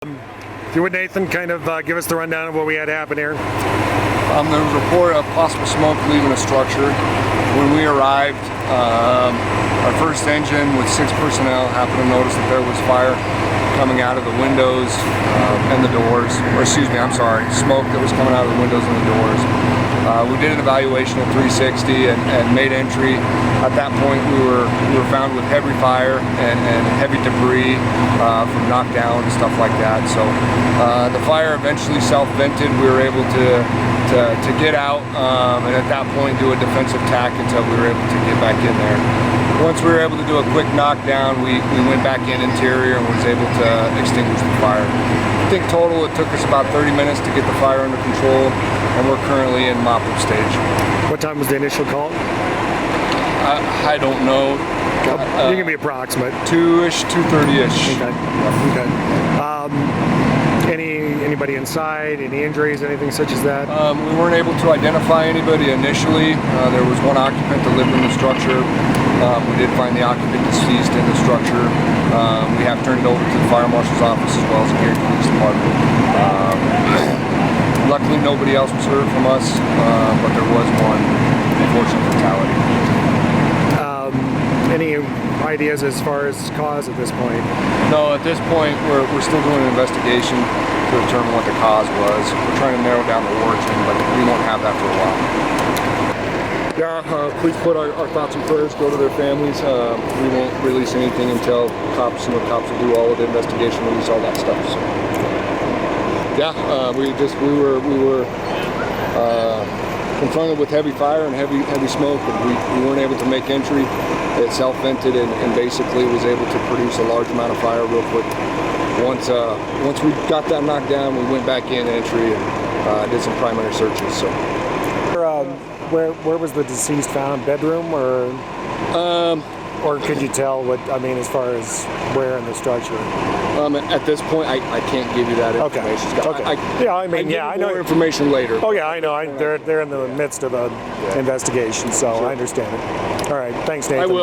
If you would, Nathan, kind of give us the rundown of what we had happen here. There was a report of possible smoke leaving a structure. When we arrived, our first engine with 6 personnel happened to notice that there was fire coming out of the windows and the doors, or excuse me, I'm sorry, smoke that was coming out of the windows and the doors. We did an evaluation at 360 and made entry. At that point, we were found with heavy fire and heavy debris from knockdown and stuff like that. So the fire eventually self-vented. We were able to get out and at that point do a defensive tack until we were able to get back in there. Once we were able to do a quick knockdown, we went back in interior and was able to extinguish the fire. I think total it took us about 30 minutes to get the fire under control, and we're currently in mop-up stage. What time was the initial call? I don't know. You can be approximate. 2-ish, 2:30-ish. Okay. Okay. Anybody inside? Any injuries? Anything such as that? We weren't able to identify anybody initially. There was one occupant that lived in the structure. We did find the occupant deceased in the structure. We have turned it over to the fire marshal's office as well as the Gering Police Department. Luckily, nobody else was hurt from us, but there was one unfortunate fatality. Any ideas as far as cause at this point? No, at this point we're still doing an investigation to determine what the cause was. We're trying to narrow down the origin, but we won't have that for a while. Yeah, please put our thoughts and prayers go to their families. We won't release anything until cops will do all of the investigation, release all that stuff. So, yeah, we were confronted with heavy fire and heavy smoke, and we weren't able to make entry. It self-vented and basically was able to produce a large amount of fire real quick. Once we got that knocked down, we went back in entry and did some primary searches. So, where was the deceased found? Bedroom or could you tell what I mean as far as where in the structure? At this point, I can't give you that information. Okay. I know information later. Oh yeah, I know. They're in the midst of an investigation, so sure. I understand it. All right, thanks, Nathan. I will.